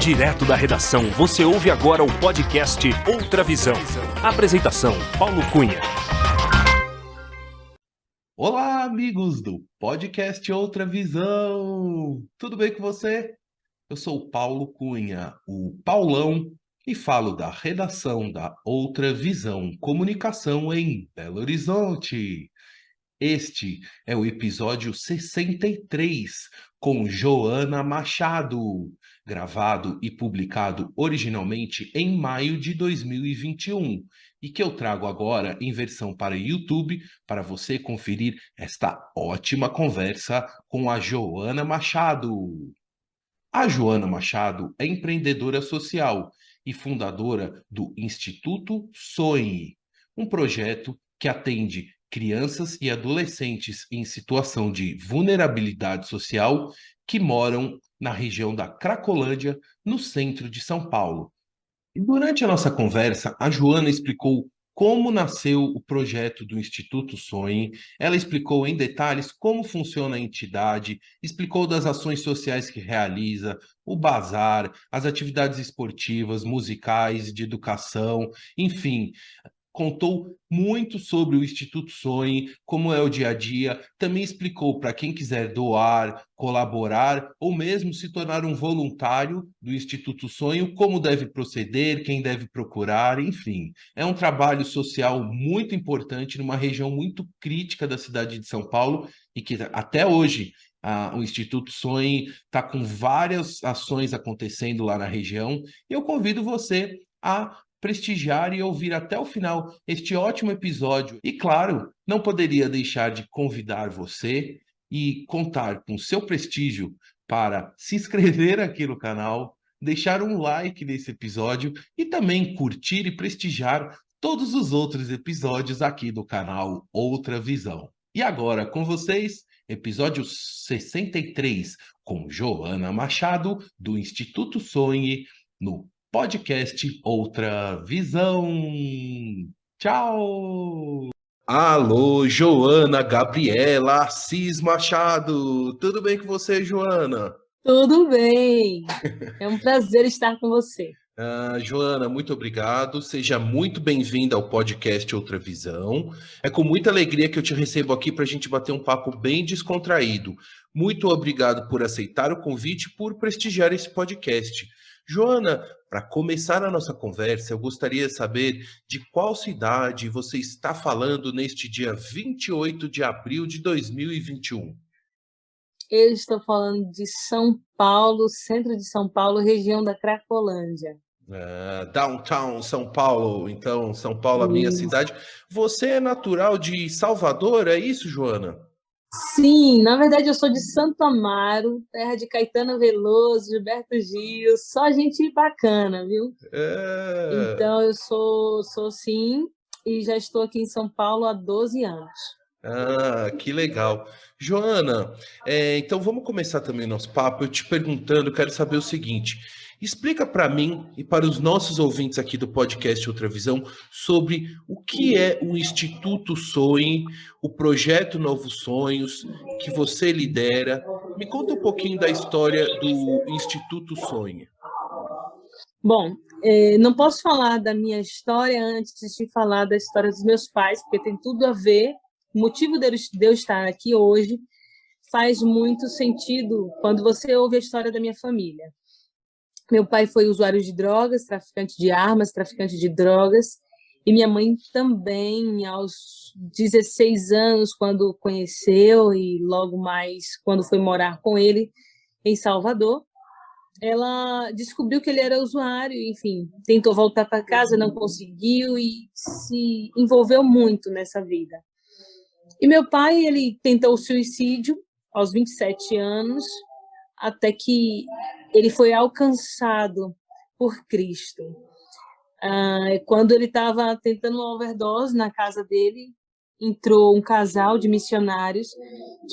Direto da redação, você ouve agora o podcast Outra Visão. Apresentação, Paulo Cunha. Olá, amigos do podcast Outra Visão. Tudo bem com você? Eu sou o Paulo Cunha, o Paulão, e falo da redação da Outra Visão Comunicação em Belo Horizonte. Este é o episódio 63, com Joana Machado, gravado e publicado originalmente em maio de 2021, e que eu trago agora em versão para YouTube para você conferir esta ótima conversa com a Joana Machado. A Joana Machado é empreendedora social e fundadora do Instituto Sonhe, um projeto que atende crianças e adolescentes em situação de vulnerabilidade social que moram na região da Cracolândia, no centro de São Paulo. E durante a nossa conversa, a Joana explicou como nasceu o projeto do Instituto Sonhe, ela explicou em detalhes como funciona a entidade, explicou das ações sociais que realiza, o bazar, as atividades esportivas, musicais, de educação, enfim, contou muito sobre o Instituto Sonhe, como é o dia a dia, também explicou para quem quiser doar, colaborar ou mesmo se tornar um voluntário do Instituto Sonhe, como deve proceder, quem deve procurar, enfim. É um trabalho social muito importante numa região muito crítica da cidade de São Paulo e que até hoje o Instituto Sonhe está com várias ações acontecendo lá na região. E eu convido você a prestigiar e ouvir até o final este ótimo episódio. E claro, não poderia deixar de convidar você e contar com seu prestígio para se inscrever aqui no canal, deixar um like nesse episódio e também curtir e prestigiar todos os outros episódios aqui do canal Outra Visão. E agora com vocês, episódio 63, com Joana Machado, do Instituto Sonhe, no podcast Outra Visão. Tchau! Alô, Joana Gabriela Assis Machado. Tudo bem com você, Joana? Tudo bem. É um prazer estar com você. Joana, muito obrigado. Seja muito bem-vinda ao podcast Outra Visão. É com muita alegria que eu te recebo aqui para a gente bater um papo bem descontraído. Muito obrigado por aceitar o convite e por prestigiar esse podcast. Joana, para começar a nossa conversa, eu gostaria de saber de qual cidade você está falando neste dia 28 de abril de 2021. Eu estou falando de São Paulo, centro de São Paulo, região da Cracolândia. Downtown São Paulo, então, São Paulo, a minha cidade. Você é natural de Salvador, é isso, Joana? Sim, na verdade eu sou de Santo Amaro, terra de Caetano Veloso, Gilberto Gil, só gente bacana, viu? Então eu sou sim, e já estou aqui em São Paulo há 12 anos. Que legal. Joana, então vamos começar também o nosso papo. Eu te perguntando, quero saber o seguinte: explica para mim e para os nossos ouvintes aqui do podcast Outra Visão sobre o que é o Instituto Sonhe, o projeto Novos Sonhos que você lidera. Me conta um pouquinho da história do Instituto Sonhe. Bom, não posso falar da minha história antes de falar da história dos meus pais, porque tem tudo a ver. O motivo de eu estar aqui hoje faz muito sentido quando você ouve a história da minha família. Meu pai foi usuário de drogas, traficante de armas, traficante de drogas, e minha mãe também, aos 16 anos, quando o conheceu, e logo mais quando foi morar com ele em Salvador, ela descobriu que ele era usuário, enfim, tentou voltar para casa, não conseguiu e se envolveu muito nessa vida. E meu pai, ele tentou o suicídio aos 27 anos, até que ele foi alcançado por Cristo. Quando ele estava tentando uma overdose na casa dele, entrou um casal de missionários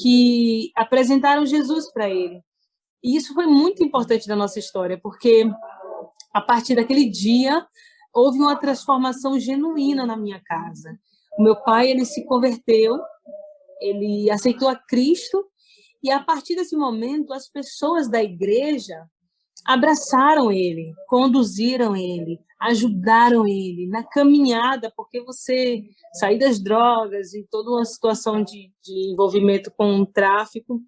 que apresentaram Jesus para ele. E isso foi muito importante na nossa história, porque a partir daquele dia houve uma transformação genuína na minha casa. O meu pai, ele se converteu, ele aceitou a Cristo, e a partir desse momento as pessoas da igreja abraçaram ele, conduziram ele, ajudaram ele na caminhada, porque você sair das drogas e toda uma situação de envolvimento com o tráfico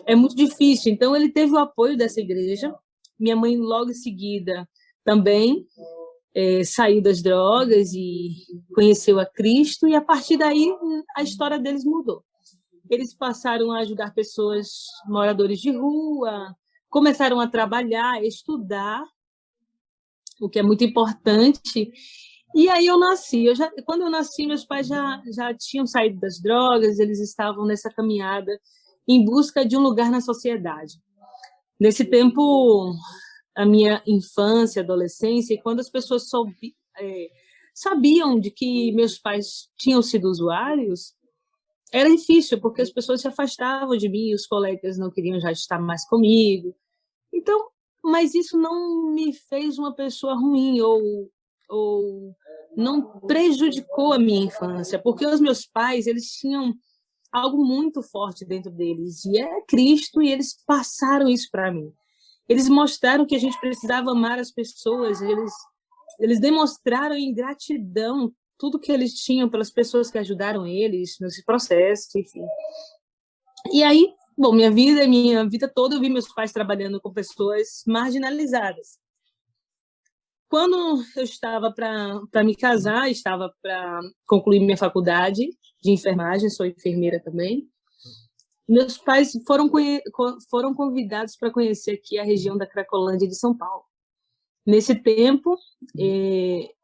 é muito difícil. Então, ele teve o apoio dessa igreja. Minha mãe, logo em seguida, também saiu das drogas e conheceu a Cristo, e a partir daí a história deles mudou. Eles passaram a ajudar pessoas, moradores de rua, começaram a trabalhar, a estudar, o que é muito importante. E aí eu nasci. Quando eu nasci, meus pais já tinham saído das drogas, eles estavam nessa caminhada em busca de um lugar na sociedade. Nesse tempo, a minha infância, adolescência, e quando as pessoas sabiam de que meus pais tinham sido usuários, era difícil, porque as pessoas se afastavam de mim, os colegas não queriam já estar mais comigo. Então, mas isso não me fez uma pessoa ruim ou não prejudicou a minha infância, porque os meus pais, eles tinham algo muito forte dentro deles, e é Cristo, e eles passaram isso para mim. Eles mostraram que a gente precisava amar as pessoas, eles demonstraram em gratidão tudo que eles tinham pelas pessoas que ajudaram eles nesse processo, enfim. E aí, bom, minha vida toda eu vi meus pais trabalhando com pessoas marginalizadas. Quando eu estava para me casar, estava para concluir minha faculdade de enfermagem, sou enfermeira também, meus pais foram convidados para conhecer aqui a região da Cracolândia de São Paulo. Nesse tempo,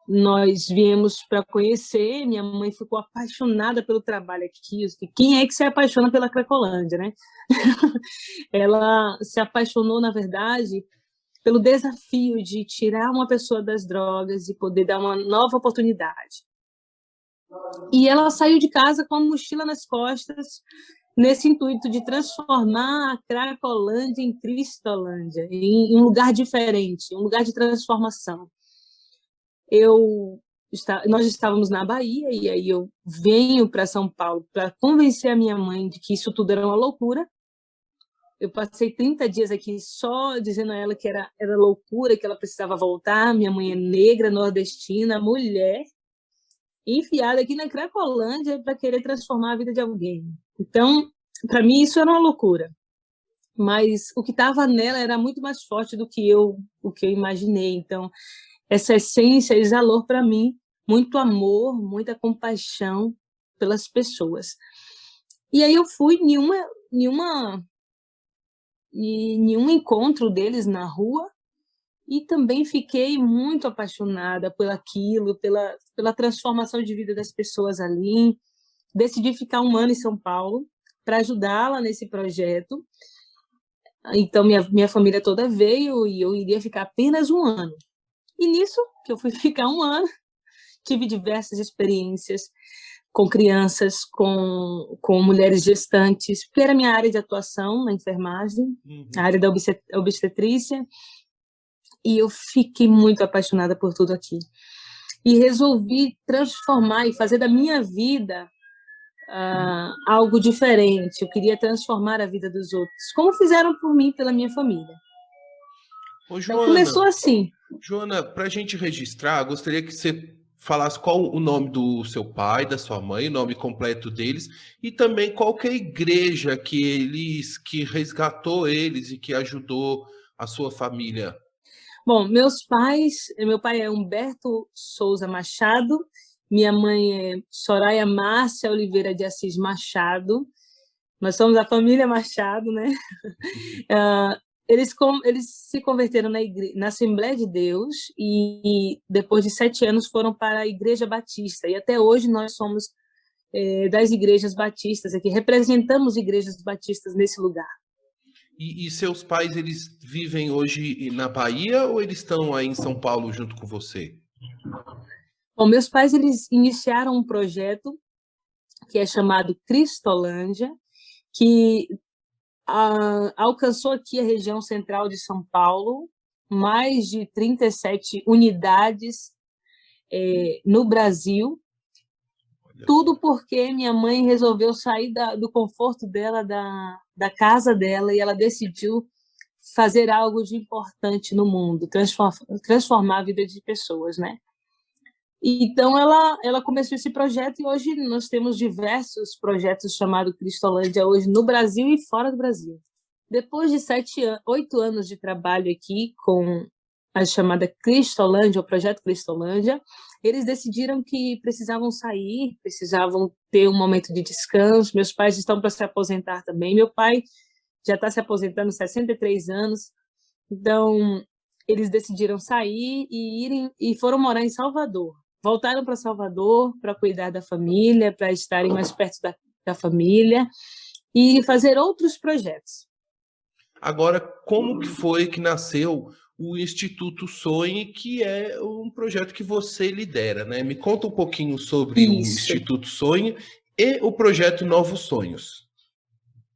nós viemos para conhecer, minha mãe ficou apaixonada pelo trabalho aqui. Quem é que se apaixona pela Cracolândia, né? Ela se apaixonou, na verdade, pelo desafio de tirar uma pessoa das drogas e poder dar uma nova oportunidade. E ela saiu de casa com a mochila nas costas, nesse intuito de transformar a Cracolândia em Cristolândia, em um lugar diferente, um lugar de transformação. Nós estávamos na Bahia, e aí eu venho para São Paulo para convencer a minha mãe de que isso tudo era uma loucura. Eu passei 30 dias aqui só dizendo a ela que era loucura, que ela precisava voltar. Minha mãe é negra, nordestina, mulher, enfiada aqui na Cracolândia para querer transformar a vida de alguém. Então, para mim, isso era uma loucura. Mas o que estava nela era muito mais forte do que o que eu imaginei. Então, essa essência exalou para mim muito amor, muita compaixão pelas pessoas. E aí eu fui em um encontro deles na rua, e também fiquei muito apaixonada por aquilo, pela transformação de vida das pessoas ali. Decidi ficar 1 ano em São Paulo para ajudá-la nesse projeto. Então, minha família toda veio e eu iria ficar apenas 1 ano. E nisso, que eu fui ficar 1 ano, tive diversas experiências com crianças, com mulheres gestantes, porque era minha área de atuação na enfermagem, a área da obstetrícia, e eu fiquei muito apaixonada por tudo aqui. E resolvi transformar e fazer da minha vida algo diferente. Eu queria transformar a vida dos outros, como fizeram por mim, pela minha família. Ô, Joana, então, começou assim. Joana, para a gente registrar, gostaria que você falasse qual o nome do seu pai, da sua mãe, o nome completo deles, e também qual que é a igreja que resgatou eles e que ajudou a sua família. Bom, meu pai é Humberto Souza Machado, minha mãe é Soraya Márcia Oliveira de Assis Machado. Nós somos a família Machado, né? Eles se converteram na Assembleia de Deus e depois de 7 anos foram para a Igreja Batista. E até hoje nós somos das igrejas batistas aqui, representamos igrejas batistas nesse lugar. E seus pais, eles vivem hoje na Bahia ou eles estão aí em São Paulo junto com você? Bom, meus pais, eles iniciaram um projeto que é chamado Cristolândia, que alcançou aqui a região central de São Paulo, mais de 37 unidades no Brasil, tudo porque minha mãe resolveu sair do conforto dela, da casa dela, e ela decidiu fazer algo de importante no mundo, transformar a vida de pessoas, né? Então, ela começou esse projeto e hoje nós temos diversos projetos chamados Cristolândia hoje no Brasil e fora do Brasil. Depois de 8 anos de trabalho aqui com a chamada Cristolândia, o projeto Cristolândia, eles decidiram que precisavam sair, precisavam ter um momento de descanso. Meus pais estão para se aposentar também. Meu pai já está se aposentando, 63 anos. Então, eles decidiram sair e foram morar em Salvador. Voltaram para Salvador para cuidar da família, para estarem mais perto da família e fazer outros projetos. Agora, como que foi que nasceu o Instituto Sonhe, que é um projeto que você lidera, né? Me conta um pouquinho sobre o Instituto Sonhe e o projeto Novos Sonhos.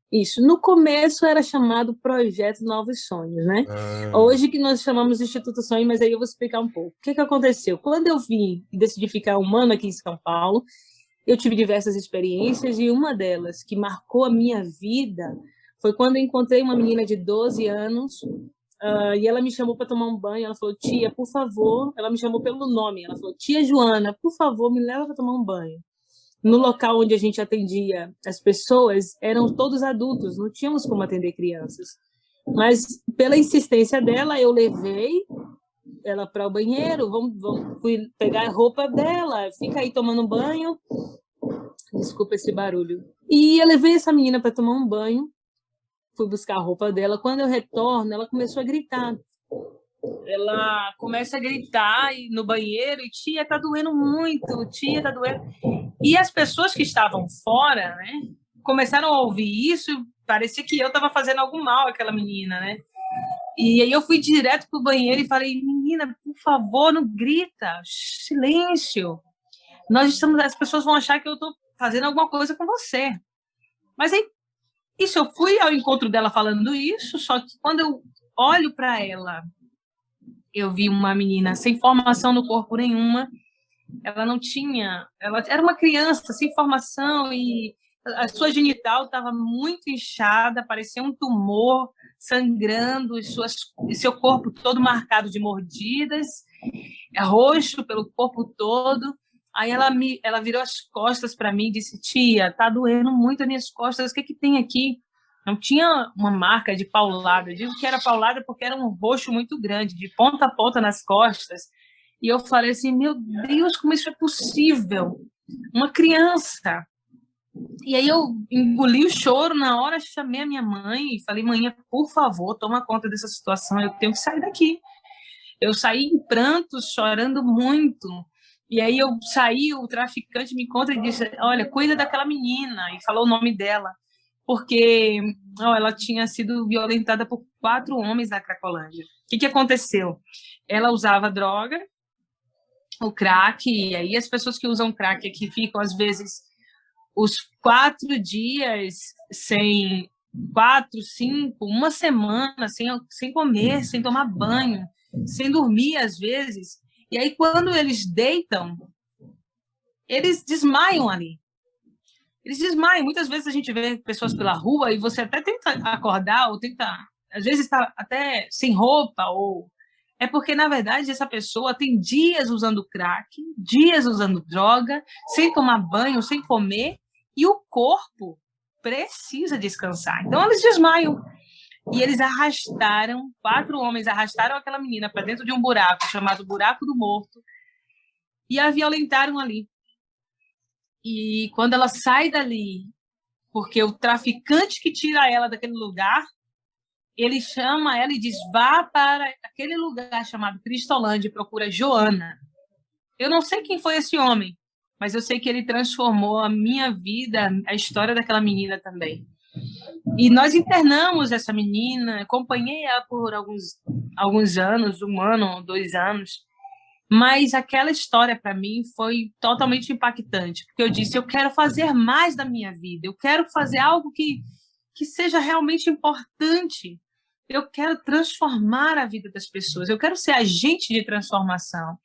Isso. No começo era chamado Projeto Novos Sonhos, né? Hoje que nós chamamos de Instituto Sonho, mas aí eu vou explicar um pouco. O que aconteceu? Quando eu vim e decidi ficar um ano aqui em São Paulo, eu tive diversas experiências e uma delas que marcou a minha vida foi quando eu encontrei uma menina de 12 anos e ela me chamou para tomar um banho. Ela falou, tia, por favor... Ela me chamou pelo nome. Ela falou, tia Joana, por favor, me leva para tomar um banho. No local onde a gente atendia as pessoas, eram todos adultos, não tínhamos como atender crianças. Mas, pela insistência dela, eu levei ela para o banheiro, fui pegar a roupa dela, fica aí tomando banho. Desculpa esse barulho. E eu levei essa menina para tomar um banho, fui buscar a roupa dela. Quando eu retorno, ela começou a gritar. Ela começa a gritar no banheiro, e tia, tá doendo muito, tia, tá doendo. E as pessoas que estavam fora, né, começaram a ouvir isso, parecia que eu estava fazendo algum mal àquela menina, né? E aí eu fui direto pro banheiro e falei, menina, por favor, não grita, silêncio. As pessoas vão achar que eu tô fazendo alguma coisa com você. Mas aí, isso, eu fui ao encontro dela falando isso, só que quando eu olho para ela, eu vi uma menina sem formação no corpo nenhuma. Ela não tinha... Ela era uma criança sem formação e a sua genital estava muito inchada, parecia um tumor sangrando, e seu corpo todo marcado de mordidas, roxo pelo corpo todo. Aí ela virou as costas para mim e disse, tia, tá doendo muito as minhas costas, o que tem aqui? Não tinha uma marca de paulada. Eu digo que era paulada porque era um roxo muito grande, de ponta a ponta nas costas. E eu falei assim, meu Deus, como isso é possível? Uma criança. E aí eu engoli o choro na hora, chamei a minha mãe e falei, mãe, por favor, toma conta dessa situação, eu tenho que sair daqui. Eu saí em prantos, chorando muito. E aí eu saí, o traficante me encontra e disse, olha, cuida daquela menina, e falou o nome dela, porque ela tinha sido violentada por 4 homens na Cracolândia. O que aconteceu? Ela usava droga, o crack, e aí as pessoas que usam crack aqui ficam, às vezes, os 4 dias sem 4, 5, uma semana sem comer, sem tomar banho, sem dormir, às vezes. E aí, quando eles deitam, eles desmaiam ali. Eles desmaiam. Muitas vezes a gente vê pessoas pela rua e você até tenta acordar, ou tenta, às vezes está até sem roupa, ou... É porque, na verdade, essa pessoa tem dias usando crack, dias usando droga, sem tomar banho, sem comer, e o corpo precisa descansar. Então, eles desmaiam. E eles 4 homens arrastaram aquela menina para dentro de um buraco, chamado Buraco do Morto, e a violentaram ali. E quando ela sai dali, porque o traficante que tira ela daquele lugar, ele chama ela e diz, vá para aquele lugar chamado Cristolândia e procura Joana. Eu não sei quem foi esse homem, mas eu sei que ele transformou a minha vida, a história daquela menina também. E nós internamos essa menina, acompanhei ela por alguns anos, 1 ano, 2 anos, mas aquela história para mim foi totalmente impactante, porque eu disse, eu quero fazer mais da minha vida, eu quero fazer algo que seja realmente importante. Eu quero transformar a vida das pessoas, eu quero ser agente de transformação.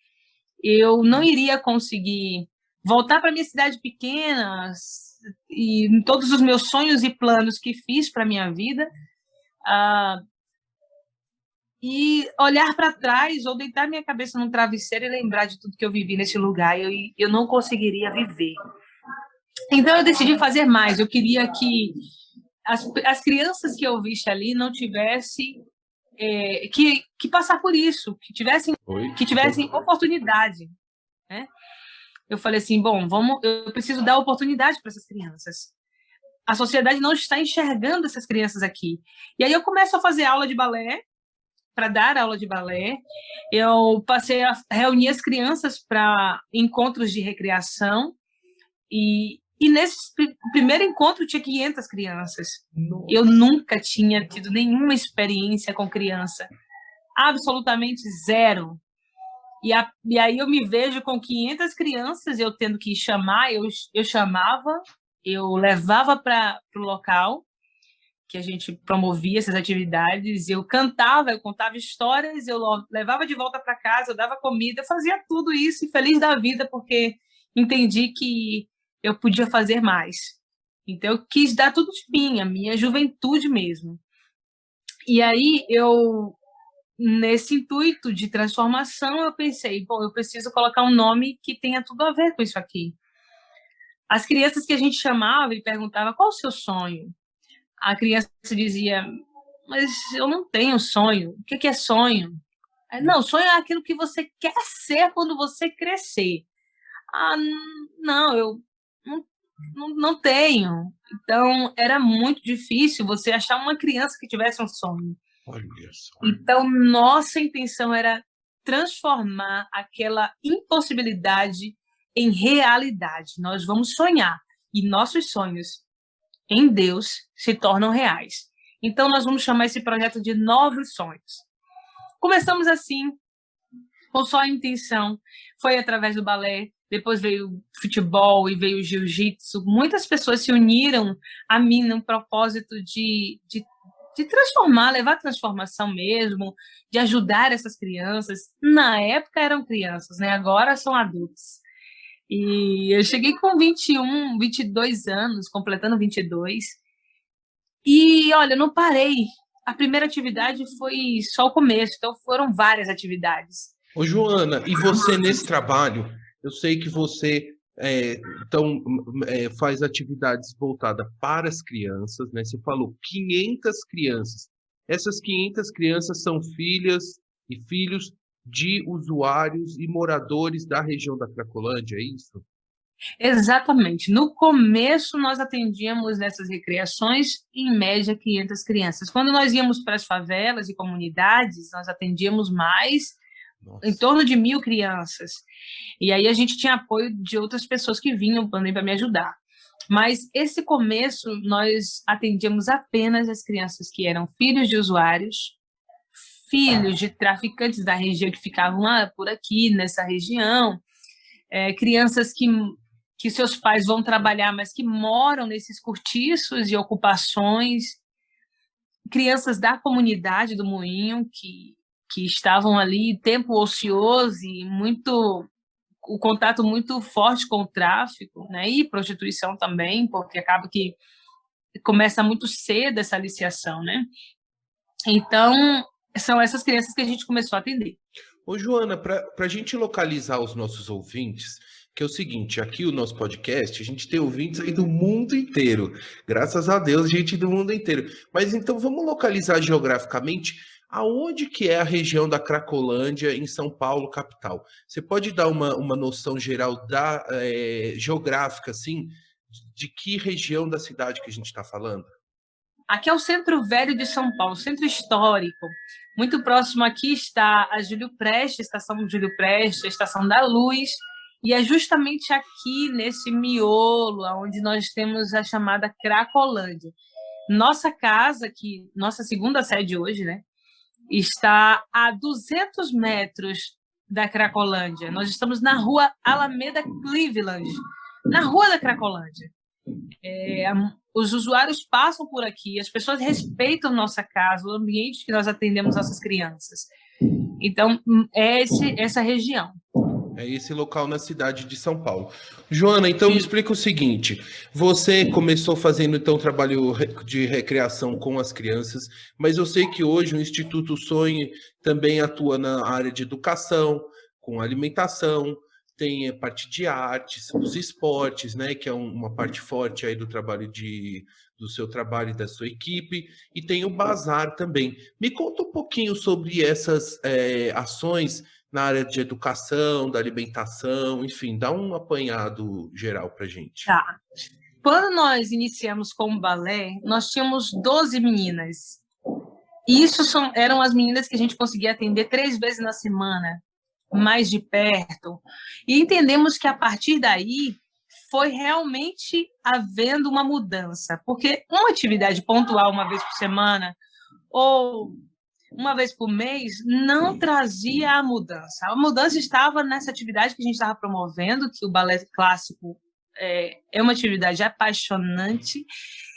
Eu não iria conseguir voltar para minha cidade pequena e todos os meus sonhos e planos que fiz para minha vida, e olhar para trás ou deitar minha cabeça num travesseiro e lembrar de tudo que eu vivi nesse lugar. Eu não conseguiria viver. Então, eu decidi fazer mais. Eu queria que as crianças que eu visse ali não tivessem que passar por isso, que tivessem oportunidade, né? Eu falei assim, bom, eu preciso dar oportunidade para essas crianças. A sociedade não está enxergando essas crianças aqui. E aí eu começo a fazer aula de balé, para dar aula de balé. Eu passei a reunir as crianças para encontros de recreação. E nesse primeiro encontro tinha 500 crianças. Nossa. Eu nunca tinha tido nenhuma experiência com criança. Absolutamente zero. E aí eu me vejo com 500 crianças, eu tendo que chamar, eu chamava, eu levava para o local que a gente promovia essas atividades, eu cantava, eu contava histórias, eu levava de volta para casa, eu dava comida, eu fazia tudo isso e feliz da vida, porque entendi que eu podia fazer mais. Então, eu quis dar tudo de mim, a minha juventude mesmo. E aí, nesse intuito de transformação, eu pensei, bom, eu preciso colocar um nome que tenha tudo a ver com isso aqui. As crianças que a gente chamava e perguntava, qual o seu sonho? A criança dizia, mas eu não tenho sonho. O que é sonho? Não, sonho é aquilo que você quer ser quando você crescer. Ah, não, eu não tenho. Então, era muito difícil você achar uma criança que tivesse um sonho. Olha só. Então, nossa intenção era transformar aquela impossibilidade em realidade. Nós vamos sonhar e nossos sonhos em Deus se tornam reais. Então, nós vamos chamar esse projeto de Novos Sonhos. Começamos assim, com só a intenção. Foi através do balé, depois veio o futebol e veio o jiu-jitsu. Muitas pessoas se uniram a mim no propósito de transformar, levar transformação mesmo, de ajudar essas crianças. Na época eram crianças, né? Agora são adultos. E eu cheguei com 21, 22 anos, completando 22. E, olha, eu não parei. A primeira atividade foi só o começo, então foram várias atividades. Ô, Joana, e você nesse trabalho, eu sei que você faz atividades voltadas para as crianças, né? Você falou 500 crianças. Essas 500 crianças são filhas e filhos de usuários e moradores da região da Cracolândia, é isso? Exatamente. No começo, nós atendíamos nessas recreações, em média, 500 crianças. Quando nós íamos para as favelas e comunidades, nós atendíamos mais, em torno de 1.000 crianças. E aí a gente tinha apoio de outras pessoas que vinham também para me ajudar. Mas esse começo, nós atendíamos apenas as crianças que eram filhos de usuários, filhos de traficantes da região que ficavam lá por aqui, nessa região, crianças que seus pais vão trabalhar, mas que moram nesses cortiços e ocupações, crianças da comunidade do Moinho, que estavam ali, tempo ocioso e o contato muito forte com o tráfico, né, e prostituição também, porque acaba que começa muito cedo essa aliciação, né? Então, são essas crianças que a gente começou a atender. Ô, Joana, para a gente localizar os nossos ouvintes, que é o seguinte, aqui o nosso podcast, a gente tem ouvintes aí do mundo inteiro. Graças a Deus, gente do mundo inteiro. Mas então vamos localizar geograficamente aonde que é a região da Cracolândia em São Paulo, capital. Você pode dar uma noção geral geográfica, assim, de que região da cidade que a gente está falando? Aqui é o Centro Velho de São Paulo, centro histórico. Muito próximo aqui está a Júlio Prestes, a Estação Júlio Prestes, a Estação da Luz, e é justamente aqui, nesse miolo, onde nós temos a chamada Cracolândia. Nossa casa, nossa segunda sede hoje, né, está a 200 metros da Cracolândia. Nós estamos na rua Alameda Cleveland, na rua da Cracolândia. Os usuários passam por aqui, as pessoas respeitam nossa casa, o ambiente que nós atendemos nossas crianças. Então, é essa região. É esse local na cidade de São Paulo. Joana, então me explica o seguinte: você começou fazendo então trabalho de recreação com as crianças, mas eu sei que hoje o Instituto Sonhe também atua na área de educação, com alimentação, tem a parte de artes, os esportes, né, que é uma parte forte aí do trabalho do seu trabalho e da sua equipe, e tem o bazar também. Me conta um pouquinho sobre essas ações na área de educação, da alimentação, enfim, dá um apanhado geral para a gente. Tá. Quando nós iniciamos com o balé, nós tínhamos 12 meninas. E eram as meninas que a gente conseguia atender 3 vezes na semana, mais de perto. E entendemos que, a partir daí, foi realmente havendo uma mudança. Porque uma atividade pontual, uma vez por semana, ou uma vez por mês, não trazia a mudança. A mudança estava nessa atividade que a gente estava promovendo, que o balé clássico é uma atividade apaixonante,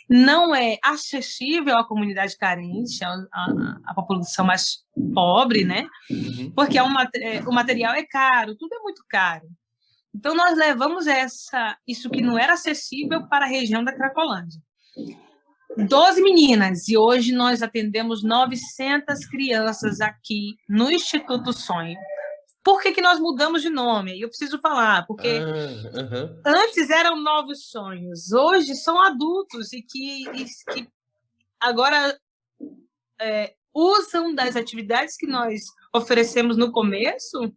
não é acessível à comunidade carente, à população mais pobre, né? Porque o material é caro, tudo é muito caro. Então, nós levamos isso que não era acessível para a região da Cracolândia. 12 meninas, e hoje nós atendemos 900 crianças aqui no Instituto Sonho. Por que nós mudamos de nome? Eu preciso falar, porque antes eram Novos Sonhos, hoje são adultos e que agora usam das atividades que nós oferecemos no começo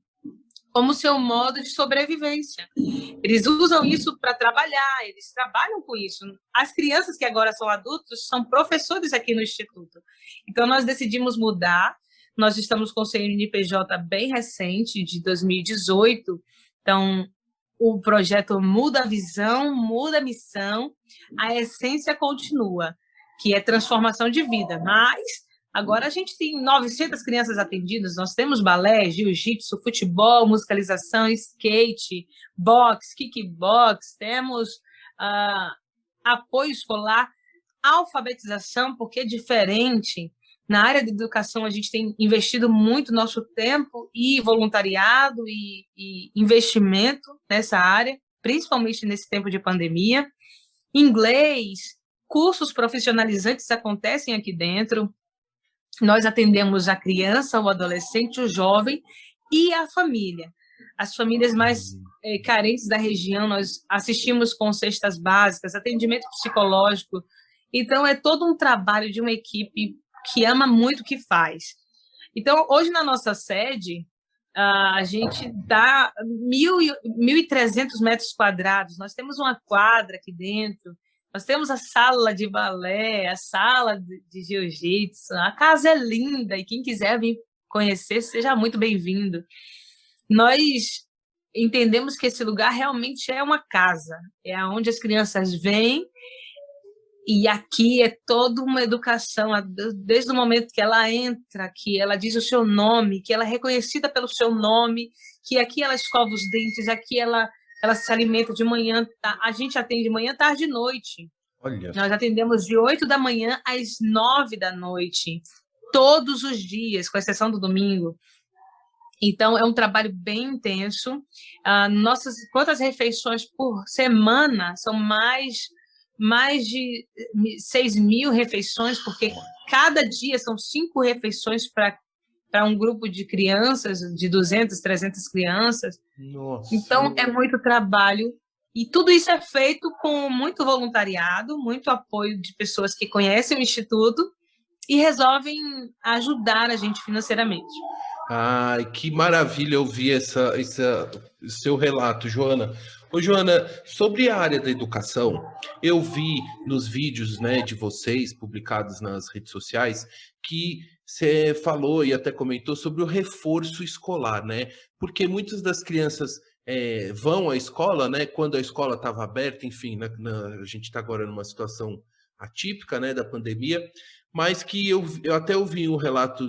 como seu modo de sobrevivência. Eles usam isso para trabalhar, eles trabalham com isso. As crianças que agora são adultos são professores aqui no Instituto. Então, nós decidimos mudar. Nós estamos com o CNPJ bem recente, de 2018. Então, o projeto muda a visão, muda a missão, a essência continua, que é transformação de vida. Mas agora a gente tem 900 crianças atendidas, nós temos balé, jiu-jitsu, futebol, musicalização, skate, boxe, kickbox, temos apoio escolar, alfabetização, porque é diferente. Na área de educação, a gente tem investido muito nosso tempo e voluntariado e investimento nessa área, principalmente nesse tempo de pandemia. Inglês, cursos profissionalizantes acontecem aqui dentro. Nós atendemos a criança, o adolescente, o jovem e a família. As famílias mais carentes da região, nós assistimos com cestas básicas, atendimento psicológico. Então, é todo um trabalho de uma equipe que ama muito o que faz. Então, hoje, na nossa sede, a gente dá 1.300 metros quadrados. Nós temos uma quadra aqui dentro. Nós temos a sala de balé, a sala de jiu-jitsu, a casa é linda e quem quiser vir conhecer, seja muito bem-vindo. Nós entendemos que esse lugar realmente é uma casa, é onde as crianças vêm e aqui é toda uma educação, desde o momento que ela entra, que ela diz o seu nome, que ela é reconhecida pelo seu nome, que aqui ela escova os dentes, aqui ela se alimenta de manhã, a gente atende de manhã, tarde e noite. Olha. Nós atendemos de 8 da manhã às 9 da noite, todos os dias, com exceção do domingo. Então, é um trabalho bem intenso. Quantas refeições por semana? São mais de 6.000 refeições, porque cada dia são 5 refeições para um grupo de crianças, de 200, 300 crianças. Nossa. Então, é muito trabalho. E tudo isso é feito com muito voluntariado, muito apoio de pessoas que conhecem o Instituto e resolvem ajudar a gente financeiramente. Ai, que maravilha ouvir seu relato, Joana. Ô, Joana, sobre a área da educação, eu vi nos vídeos, né, de vocês publicados nas redes sociais que você falou e até comentou sobre o reforço escolar, né? Porque muitas das crianças vão à escola, né? Quando a escola estava aberta, enfim, a gente está agora numa situação atípica, né, da pandemia, mas que eu até ouvi um relato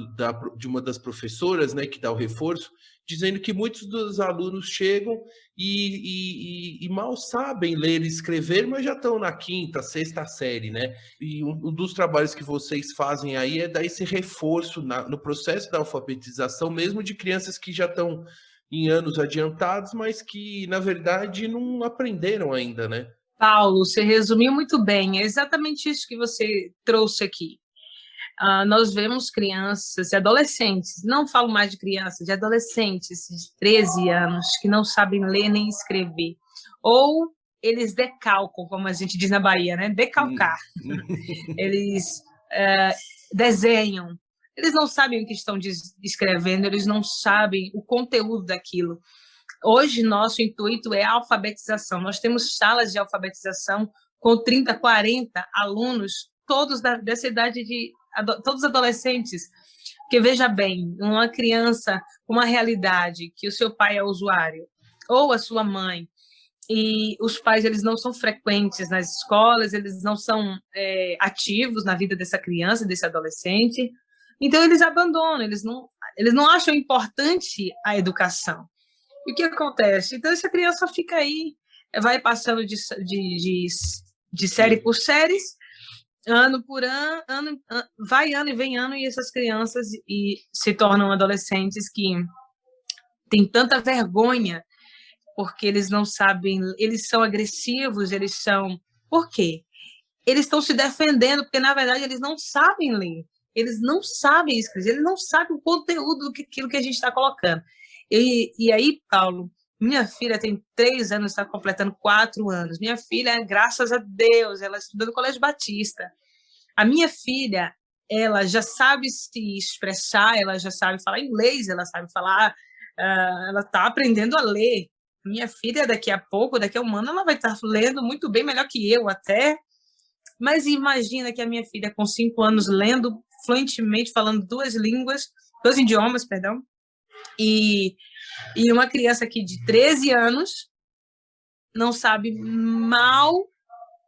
de uma das professoras, né, que dá o reforço, dizendo que muitos dos alunos chegam e mal sabem ler e escrever, mas já estão na 5ª, 6ª série, né? E um dos trabalhos que vocês fazem aí é dar esse reforço no processo da alfabetização, mesmo de crianças que já estão em anos adiantados, mas que, na verdade, não aprenderam ainda, né? Paulo, você resumiu muito bem. É exatamente isso que você trouxe aqui. Nós vemos crianças e adolescentes, não falo mais de crianças, de adolescentes de 13 anos que não sabem ler nem escrever. Ou eles decalcam, como a gente diz na Bahia, né? Decalcar. Eles desenham. Eles não sabem o que estão escrevendo, eles não sabem o conteúdo daquilo. Hoje, nosso intuito é a alfabetização. Nós temos salas de alfabetização com 30, 40 alunos, todos dessa idade todos adolescentes. Porque, veja bem, uma criança com uma realidade que o seu pai é usuário, ou a sua mãe, e os pais eles não são frequentes nas escolas, eles não são ativos na vida dessa criança, desse adolescente, então eles abandonam, eles não acham importante a educação. E o que acontece? Então essa criança fica aí, vai passando de série por série, ano por ano, vai ano e vem ano, e essas crianças se tornam adolescentes que têm tanta vergonha, porque eles não sabem, eles são agressivos, eles são... Por quê? Eles estão se defendendo, porque, na verdade, eles não sabem ler, eles não sabem escrever, eles não sabem o conteúdo daquilo que a gente está colocando. E aí, Paulo, minha filha tem 3 anos, está completando 4 anos. Minha filha, graças a Deus, ela estuda no Colégio Batista. A minha filha, ela já sabe se expressar, ela já sabe falar inglês, ela sabe falar, ela está aprendendo a ler. Minha filha, daqui a pouco, daqui a um ano, ela vai estar lendo muito bem, melhor que eu até. Mas imagina que a minha filha, com 5 anos, lendo fluentemente, falando 2 idiomas, perdão, e uma criança aqui de 13 anos não sabe mal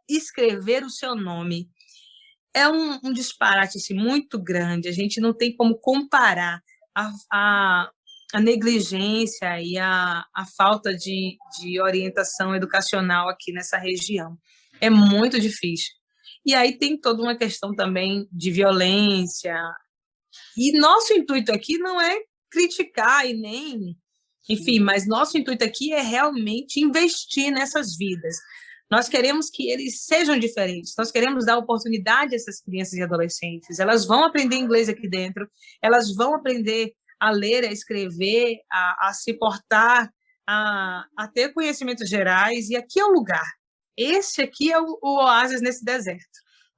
escrever o seu nome. É um disparate assim, muito grande. A gente não tem como comparar a negligência e a falta de orientação educacional aqui nessa região. É muito difícil. E aí tem toda uma questão também de violência. E nosso intuito aqui não é criticar e nem... Enfim, mas nosso intuito aqui é realmente investir nessas vidas. Nós queremos que eles sejam diferentes, nós queremos dar oportunidade a essas crianças e adolescentes. Elas vão aprender inglês aqui dentro, elas vão aprender a ler, a escrever, a se portar, a ter conhecimentos gerais, e aqui é o lugar. Esse aqui é o oásis nesse deserto.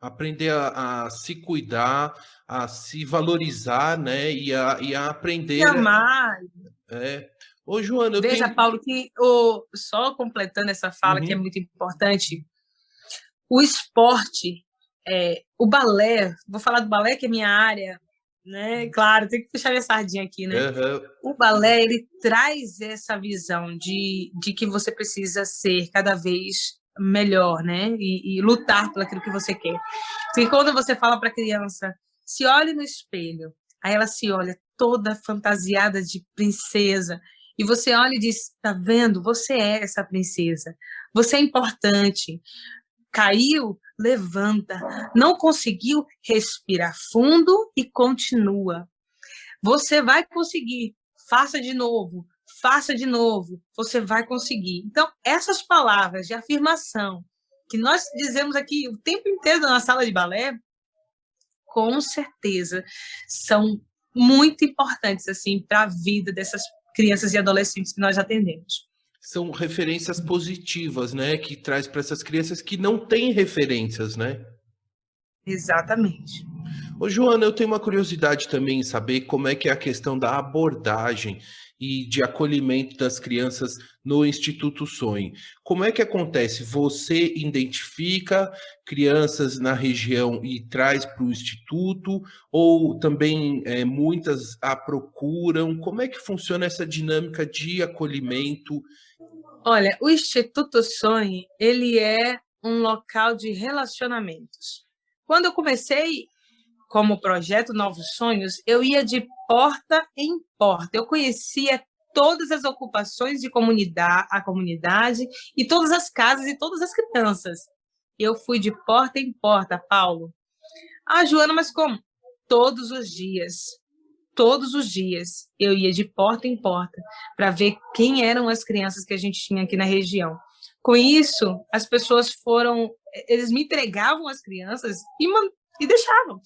Aprender a se cuidar, a se valorizar, né? E a aprender... E amar. Ô, Joana, Veja, Paulo, que só completando essa fala, que é muito importante, o esporte, o balé, vou falar do balé, que é minha área, né? Claro, tem que puxar minha sardinha aqui, né? O balé, ele traz essa visão de que você precisa ser cada vez melhor, né? E lutar por aquilo que você quer. Porque quando você fala para a criança, se olhe no espelho, aí ela se olha toda fantasiada de princesa, e você olha e diz, tá vendo? Você é essa princesa, você é importante. Caiu, levanta. Não conseguiu, respira fundo e continua. Você vai conseguir. Faça de novo, você vai conseguir. Então, essas palavras de afirmação que nós dizemos aqui o tempo inteiro na sala de balé, com certeza são muito importantes assim para a vida dessas crianças e adolescentes que nós atendemos. São referências positivas, né? Que traz para essas crianças que não têm referências, né? Exatamente. Ô, Joana, eu tenho uma curiosidade também em saber como é que é a questão da abordagem e de acolhimento das crianças no Instituto Sonho. Como é que acontece? Você identifica crianças na região e traz para o Instituto, ou também muitas a procuram? Como é que funciona essa dinâmica de acolhimento? Olha, o Instituto Sonho, ele é um local de relacionamentos. Quando eu comecei como projeto Novos Sonhos, eu ia de porta em porta. Eu conhecia todas as ocupações de a comunidade e todas as casas e todas as crianças. Eu fui de porta em porta, Paulo. Ah, Joana, mas como? Todos os dias. todos os dias. Eu ia de porta em porta para ver quem eram as crianças que a gente tinha aqui na região. Com isso, as pessoas eles me entregavam as crianças e deixavam.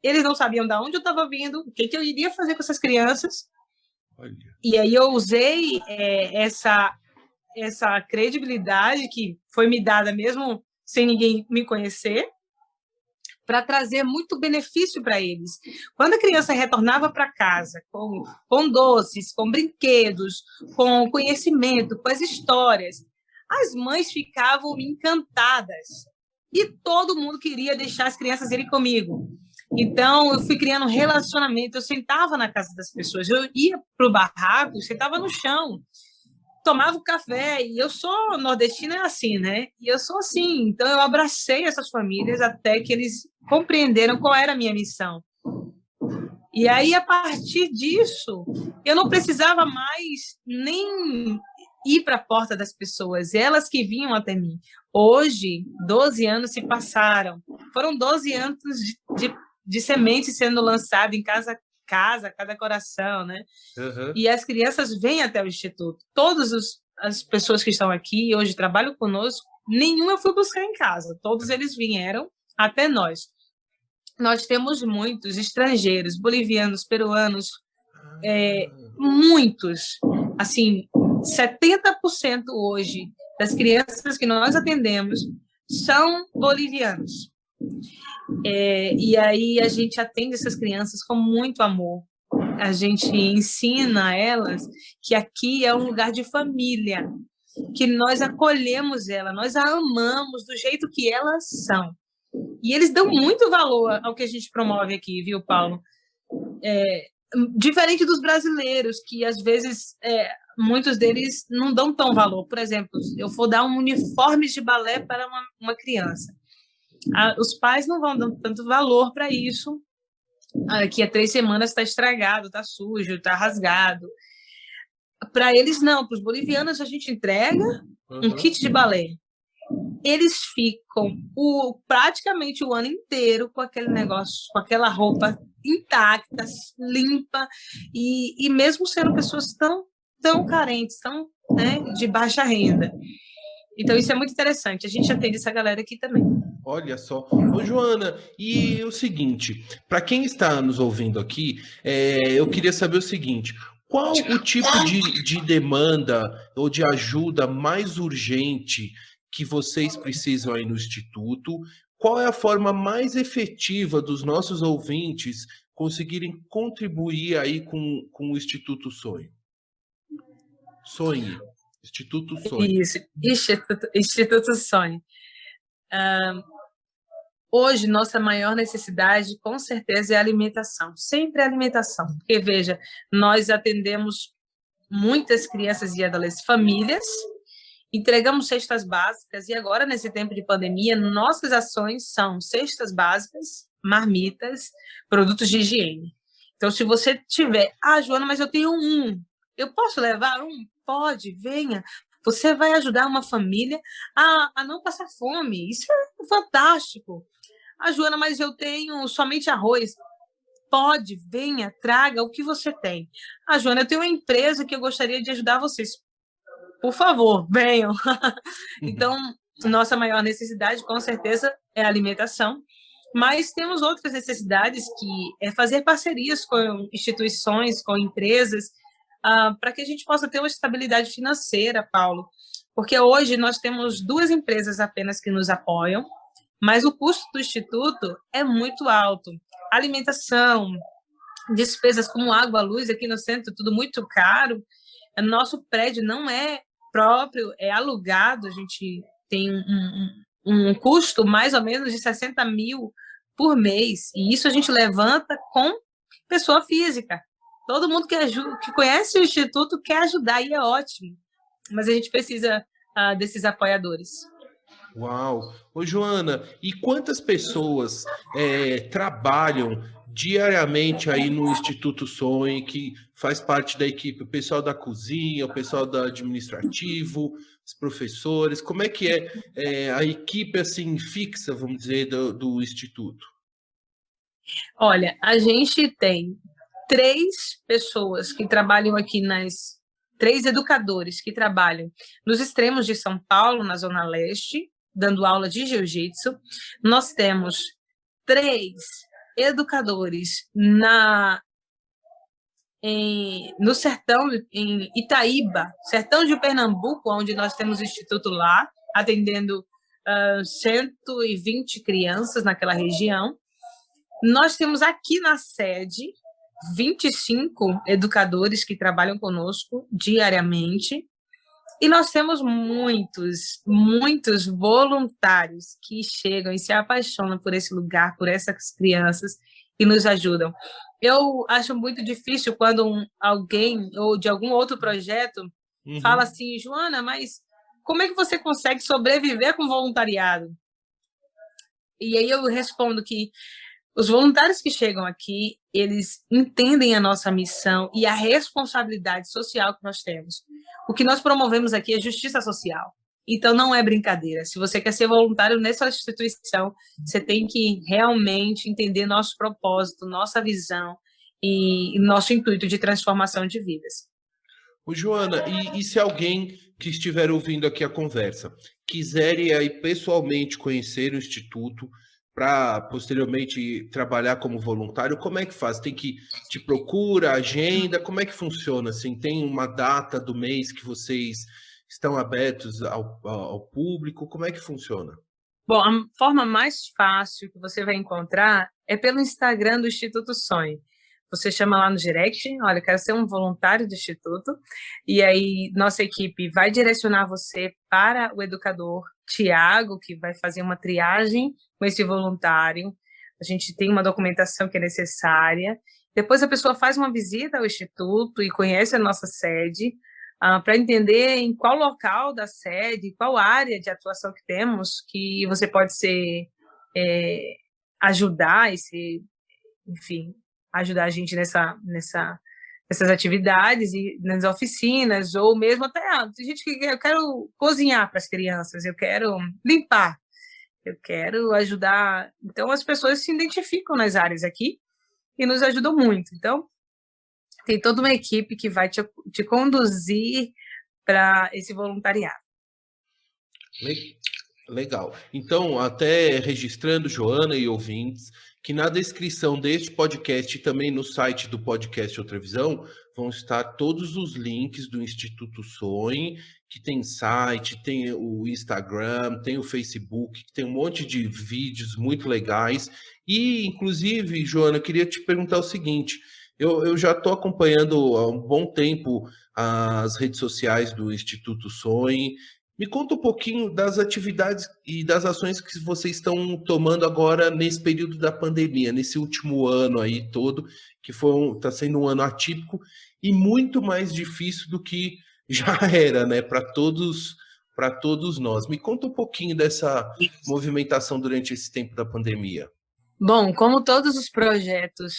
Eles não sabiam de onde eu estava vindo, o que eu iria fazer com essas crianças. Olha. E aí eu usei essa credibilidade que foi me dada mesmo sem ninguém me conhecer, para trazer muito benefício para eles. Quando a criança retornava para casa com doces, com brinquedos, com conhecimento, com as histórias, as mães ficavam encantadas e todo mundo queria deixar as crianças irem comigo. Então, eu fui criando um relacionamento, eu sentava na casa das pessoas, eu ia para o barraco, sentava no chão, tomava o café, e eu sou nordestina, é assim, né? E eu sou assim, então eu abracei essas famílias até que eles compreenderam qual era a minha missão. E aí, a partir disso, eu não precisava mais nem ir para a porta das pessoas, elas que vinham até mim. Hoje, 12 anos se passaram, foram 12 anos de semente sendo lançada em cada coração, né? Uhum. E as crianças vêm até o Instituto. Todas as pessoas que estão aqui e hoje trabalham conosco, nenhuma eu fui buscar em casa. Todos eles vieram até nós. Nós temos muitos estrangeiros, bolivianos, peruanos, muitos. Assim, 70% hoje das crianças que nós atendemos são bolivianos. E aí a gente atende essas crianças com muito amor. A gente ensina a elas que aqui é um lugar de família, que nós acolhemos ela, nós a amamos do jeito que elas são. E eles dão muito valor ao que a gente promove aqui, viu, Paulo? Diferente dos brasileiros, que às vezes muitos deles não dão tão valor. Por exemplo, eu vou dar um uniforme de balé para uma criança. Os pais não vão dar tanto valor para isso. Daqui a 3 semanas está estragado, está sujo, está rasgado. Para eles, não. Para os bolivianos, a gente entrega um kit de balé. Eles ficam praticamente o ano inteiro com aquele negócio, com aquela roupa intacta, limpa, e mesmo sendo pessoas tão carentes, de baixa renda. Então, isso é muito interessante. A gente atende essa galera aqui também. Olha só. Ô, Joana, e o seguinte, para quem está nos ouvindo aqui, eu queria saber o seguinte, qual o tipo de demanda ou de ajuda mais urgente que vocês precisam aí no Instituto? Qual é a forma mais efetiva dos nossos ouvintes conseguirem contribuir aí com o Instituto Sonho? Sonhe. Instituto Sonho. Isso, Instituto Sonho. Hoje, nossa maior necessidade, com certeza, é a alimentação. Sempre a alimentação. Porque, veja, nós atendemos muitas crianças e adolescentes, famílias, entregamos cestas básicas, e agora, nesse tempo de pandemia, nossas ações são cestas básicas, marmitas, produtos de higiene. Então, se você tiver... Joana, mas eu tenho eu posso levar um? Pode, venha. Você vai ajudar uma família a não passar fome. Isso é fantástico. Joana, mas eu tenho somente arroz. Pode, venha, traga o que você tem. Joana, eu tenho uma empresa que eu gostaria de ajudar vocês. Por favor, venham. Então, nossa maior necessidade, com certeza, é a alimentação. Mas temos outras necessidades, que é fazer parcerias com instituições, com empresas, para que a gente possa ter uma estabilidade financeira, Paulo. Porque hoje nós temos 2 empresas apenas que nos apoiam, mas o custo do Instituto é muito alto. Alimentação, despesas como água, luz, aqui no centro, tudo muito caro. Nosso prédio não é próprio, é alugado, a gente tem um custo mais ou menos de 60 mil por mês, e isso a gente levanta com pessoa física. Todo mundo que conhece o Instituto quer ajudar, e é ótimo, mas a gente precisa desses apoiadores. Uau! Ô, Joana, e quantas pessoas trabalham diariamente aí no Instituto Sonho, que faz parte da equipe, o pessoal da cozinha, o pessoal do administrativo, os professores, como é que é a equipe assim fixa, vamos dizer, do Instituto? Olha, a gente tem 3 pessoas que trabalham aqui nas 3 educadores que trabalham nos extremos de São Paulo, na Zona Leste, dando aula de jiu-jitsu. Nós temos 3 educadores no sertão, em Itaíba, sertão de Pernambuco, onde nós temos o instituto lá, atendendo 120 crianças naquela região. Nós temos aqui na sede 25 educadores que trabalham conosco diariamente, e nós temos muitos voluntários que chegam e se apaixonam por esse lugar, por essas crianças, e nos ajudam. Eu acho muito difícil quando alguém, ou de algum outro projeto, fala assim, Joana, mas como é que você consegue sobreviver com voluntariado? E aí eu respondo que os voluntários que chegam aqui, eles entendem a nossa missão e a responsabilidade social que nós temos. O que nós promovemos aqui é justiça social. Então, não é brincadeira. Se você quer ser voluntário nessa instituição, você tem que realmente entender nosso propósito, nossa visão e nosso intuito de transformação de vidas. Ô, Joana, e se alguém que estiver ouvindo aqui a conversa quiser ir aí pessoalmente conhecer o Instituto para posteriormente trabalhar como voluntário, como é que faz? Tem que te procura, agenda, como é que funciona? Assim, tem uma data do mês que vocês estão abertos ao público? Como é que funciona? Bom, a forma mais fácil que você vai encontrar é pelo Instagram do Instituto Sonho. Você chama lá no direct, olha, eu quero ser um voluntário do Instituto, e aí nossa equipe vai direcionar você para o educador Tiago, que vai fazer uma triagem com esse voluntário. A gente tem uma documentação que é necessária. Depois a pessoa faz uma visita ao Instituto e conhece a nossa sede, para entender em qual local da sede, qual área de atuação que temos, que você pode ajudar, enfim, ajudar a gente nessas atividades e nas oficinas, ou mesmo até, tem gente que eu quero cozinhar para as crianças, eu quero limpar, eu quero ajudar. Então, as pessoas se identificam nas áreas aqui e nos ajudam muito. Então, tem toda uma equipe que vai te conduzir para esse voluntariado. Legal. Então, até registrando, Joana e ouvintes, que na descrição deste podcast e também no site do podcast Outra Visão vão estar todos os links do Instituto Sonhe, que tem site, tem o Instagram, tem o Facebook, que tem um monte de vídeos muito legais. E, inclusive, Joana, eu queria te perguntar o seguinte: eu já estou acompanhando há um bom tempo as redes sociais do Instituto Sonhe. Me conta um pouquinho das atividades e das ações que vocês estão tomando agora nesse período da pandemia, nesse último ano aí todo, que está sendo um ano atípico e muito mais difícil do que já era, né, para todos nós. Me conta um pouquinho dessa movimentação durante esse tempo da pandemia. Bom, como todos os projetos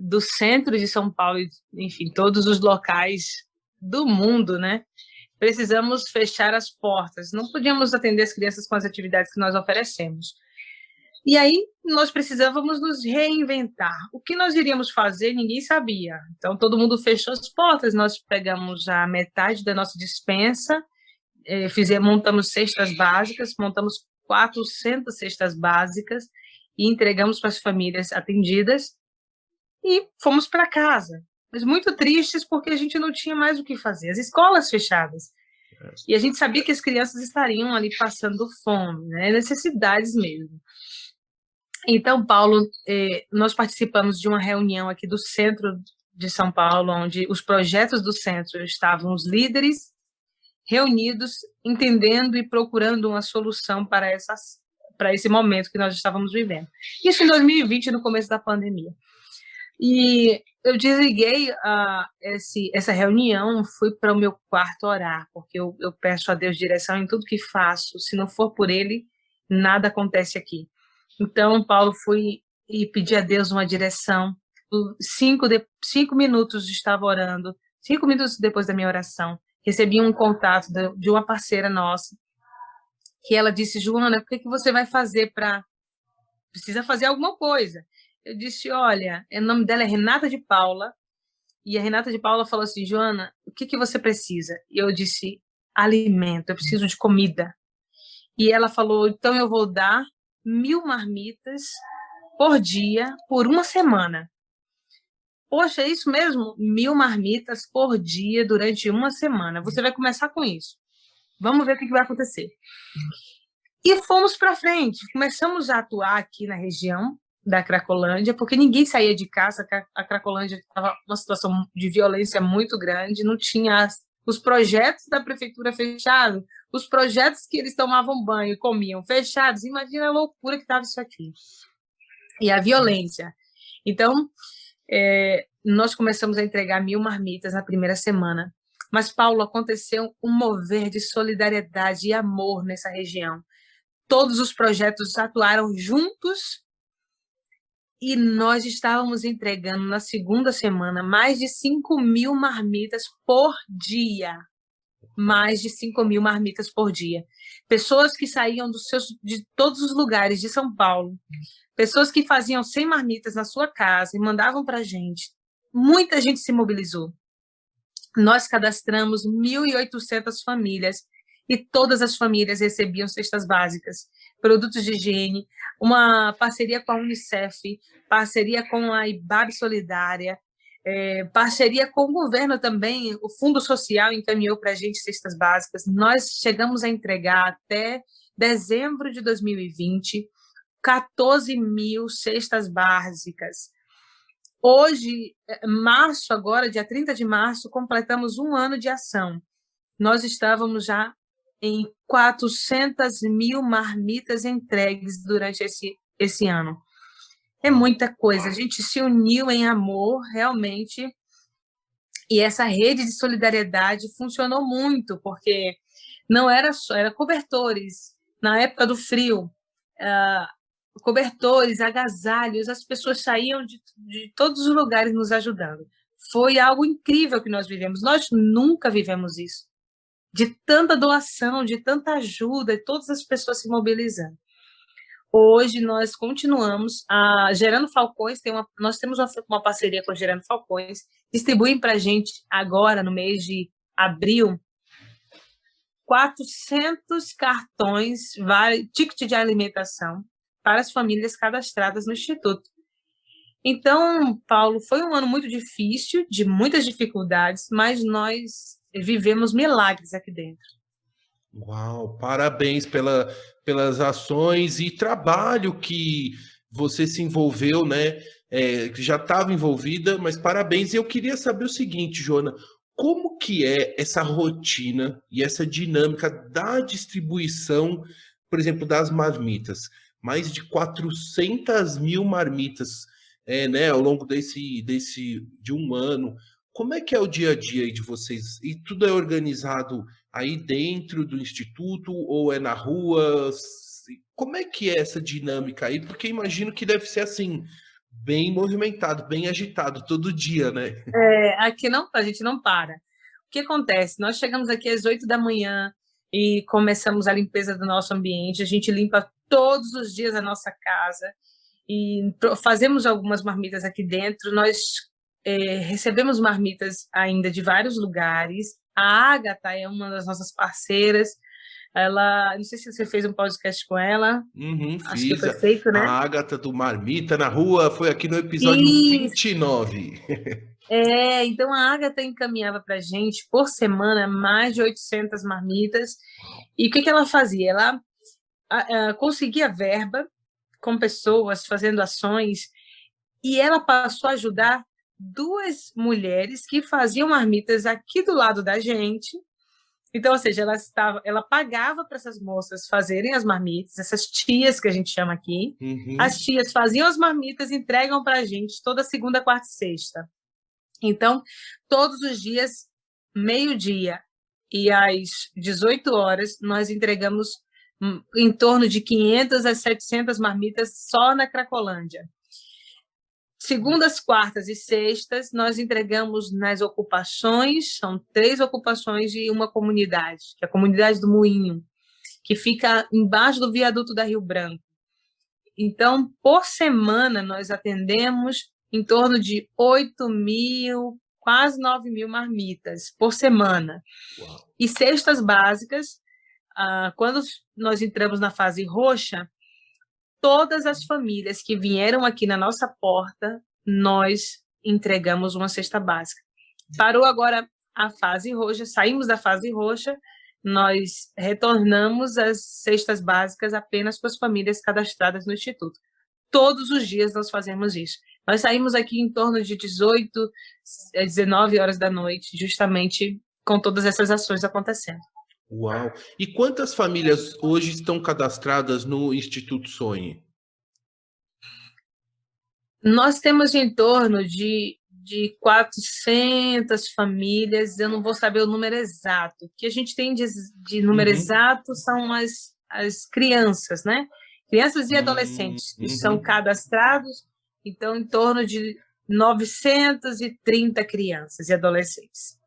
do centro de São Paulo, enfim, todos os locais do mundo, né, precisamos fechar as portas. Não podíamos atender as crianças com as atividades que nós oferecemos. E aí, nós precisávamos nos reinventar. O que nós iríamos fazer, ninguém sabia. Então, todo mundo fechou as portas, nós pegamos a metade da nossa despensa, montamos cestas básicas, montamos 400 cestas básicas e entregamos para as famílias atendidas e fomos para casa. Mas muito tristes porque a gente não tinha mais o que fazer. As escolas fechadas. E a gente sabia que as crianças estariam ali passando fome, né? Necessidades mesmo. Então, Paulo, nós participamos de uma reunião aqui do centro de São Paulo, onde os projetos do centro estavam os líderes reunidos, entendendo e procurando uma solução para esse momento que nós estávamos vivendo. Isso em 2020, no começo da pandemia. E eu desliguei essa reunião, fui para o meu quarto orar, porque eu peço a Deus direção em tudo que faço. Se não for por Ele, nada acontece aqui. Então, Paulo, fui e pedi a Deus uma direção. 5 minutos estava orando, 5 minutos depois da minha oração, recebi um contato de uma parceira nossa, que ela disse: Joana, o que você vai fazer precisa fazer alguma coisa. Eu disse: olha, o nome dela é Renata de Paula, E a Renata de Paula falou assim, Joana, o que você precisa? E eu disse, alimento, eu preciso de comida. E ela falou, então eu vou dar 1.000 marmitas por dia, por uma semana. Poxa, é isso mesmo? 1.000 marmitas por dia durante uma semana. Você vai começar com isso. Vamos ver o que vai acontecer. E fomos para frente. Começamos a atuar aqui na região da Cracolândia, porque ninguém saía de casa. A Cracolândia estava numa situação de violência muito grande, não tinha os projetos da prefeitura fechados, os projetos que eles tomavam banho, comiam fechados. Imagina a loucura que estava isso aqui. E a violência. Então, nós começamos a entregar 1.000 marmitas na primeira semana. Mas, Paulo, aconteceu um mover de solidariedade e amor nessa região. Todos os projetos atuaram juntos e nós estávamos entregando na segunda semana mais de 5.000 marmitas por dia. Mais de 5.000 marmitas por dia. Pessoas que saíam de todos os lugares de São Paulo, pessoas que faziam 100 marmitas na sua casa e mandavam para a gente. Muita gente se mobilizou. Nós cadastramos 1.800 famílias e todas as famílias recebiam cestas básicas, produtos de higiene, uma parceria com a Unicef, parceria com a IBAB Solidária, parceria com o governo também, o Fundo Social encaminhou para a gente cestas básicas. Nós chegamos a entregar até dezembro de 2020 14.000 cestas básicas. Hoje, março agora, dia 30 de março, completamos 1 ano de ação. Nós estávamos já em 400.000 marmitas entregues durante esse ano. É muita coisa. A gente se uniu em amor, realmente, e essa rede de solidariedade funcionou muito, porque não era só, era cobertores. Na época do frio, cobertores, agasalhos, as pessoas saíam de todos os lugares nos ajudando. Foi algo incrível que nós vivemos. Nós nunca vivemos isso. De tanta doação, de tanta ajuda, e todas as pessoas se mobilizando. Hoje nós continuamos, a Gerando Falcões, nós temos uma parceria com a Gerando Falcões, distribuem para a gente agora, no mês de abril, 400 cartões, ticket de alimentação, para as famílias cadastradas no Instituto. Então, Paulo, foi um ano muito difícil, de muitas dificuldades, mas nós vivemos milagres aqui dentro. Uau, parabéns pelas ações e trabalho que você se envolveu, né? Que já estava envolvida, mas parabéns. E eu queria saber o seguinte, Joana, como que é essa rotina e essa dinâmica da distribuição, por exemplo, das marmitas? Mais de 400.000 marmitas, né, ao longo de 1 ano. Como é que é o dia a dia aí de vocês? E tudo é organizado aí dentro do instituto ou é na rua? Como é que é essa dinâmica aí? Porque imagino que deve ser assim, bem movimentado, bem agitado todo dia, né? Aqui a gente não para. O que acontece? Nós chegamos aqui às 8 da manhã e começamos a limpeza do nosso ambiente. A gente limpa todos os dias a nossa casa e fazemos algumas marmitas aqui dentro. Nós recebemos marmitas ainda de vários lugares. A Ágata é uma das nossas parceiras. Ela, não sei se você fez um podcast com ela. Acho que foi feito, né? A Ágata do Marmita na Rua foi aqui no episódio 29. Então a Ágata encaminhava para a gente, por semana, mais de 800 marmitas. E o que ela fazia? Ela conseguia verba com pessoas fazendo ações e ela passou a ajudar 2 mulheres que faziam marmitas aqui do lado da gente. Então, ou seja, ela pagava para essas moças fazerem as marmitas, essas tias que a gente chama aqui. As tias faziam as marmitas e entregam para a gente toda segunda, quarta e sexta. Então, todos os dias, meio-dia e às 18 horas, nós entregamos em torno de 500 a 700 marmitas só na Cracolândia. Segundas, quartas e sextas, nós entregamos nas ocupações, são 3 ocupações e uma comunidade, que é a comunidade do Moinho, que fica embaixo do viaduto da Rio Branco. Então, por semana, nós atendemos em torno de 8.000, quase 9.000 marmitas por semana. Uau. E cestas básicas, quando nós entramos na fase roxa, todas as famílias que vieram aqui na nossa porta, nós entregamos uma cesta básica. Parou agora a fase roxa, saímos da fase roxa, nós retornamos as cestas básicas apenas para as famílias cadastradas no Instituto. Todos os dias nós fazemos isso. Nós saímos aqui em torno de 18, 19 horas da noite, justamente com todas essas ações acontecendo. Uau! E quantas famílias hoje estão cadastradas no Instituto Sonhe? Nós temos em torno de 400 famílias, eu não vou saber o número exato. O que a gente tem de número exato são as crianças, né? Crianças e adolescentes que são cadastrados, então em torno de 930 crianças e adolescentes.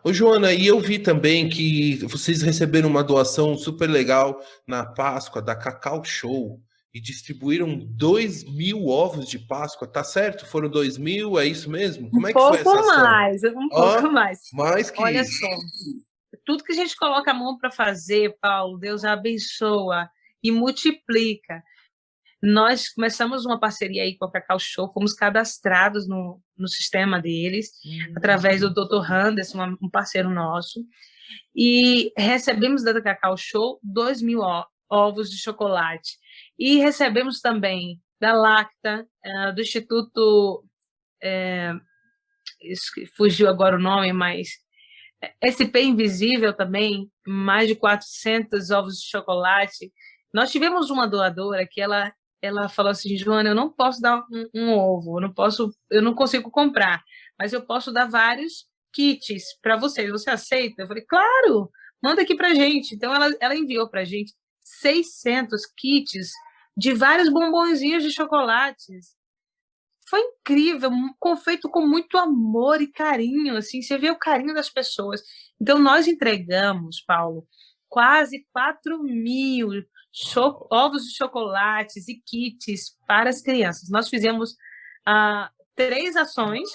Ô, Joana, e eu vi também que vocês receberam uma doação super legal na Páscoa da Cacau Show e distribuíram 2.000 ovos de Páscoa, tá certo? Foram 2.000, é isso mesmo? Como é que foi essa ação? Um pouco mais. Mais que Olha isso. só, tudo que a gente coloca a mão para fazer, Paulo, Deus abençoa e multiplica. Nós começamos uma parceria aí com a Cacau Show, fomos cadastrados no sistema deles, através do Dr. Anderson, um parceiro nosso, e recebemos da Cacau Show 2.000 ovos de chocolate. E recebemos também da Lacta, do Instituto, fugiu agora o nome, mas SP Invisível também, mais de 400 ovos de chocolate. Nós tivemos uma doadora que ela falou assim: Joana, eu não posso dar um ovo, eu não consigo comprar, mas eu posso dar vários kits para vocês. Você aceita? Eu falei, claro, manda aqui para gente. Então ela enviou para gente 600 kits de vários bombonzinhos de chocolates. Foi incrível, feito com muito amor e carinho, assim, você vê o carinho das pessoas. Então, nós entregamos, Paulo, quase 4.000 ovos de chocolates e kits para as crianças. Nós fizemos 3 ações,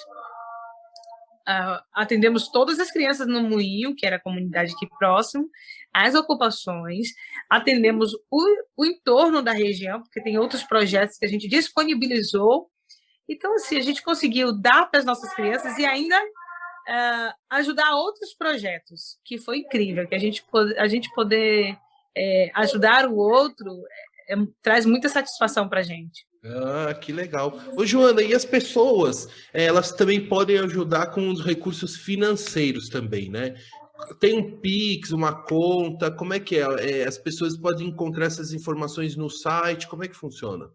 atendemos todas as crianças no Moinho, que era a comunidade aqui próximo, as ocupações, atendemos o entorno da região, porque tem outros projetos que a gente disponibilizou. Então, assim, a gente conseguiu dar para as nossas crianças e ainda ajudar outros projetos, que foi incrível, que a gente poder ajudar o outro traz muita satisfação para a gente. Que legal. Ô, Joana, e as pessoas, elas também podem ajudar com os recursos financeiros também, né? Tem um Pix, uma conta, como é que é? As pessoas podem encontrar essas informações no site, como é que funciona?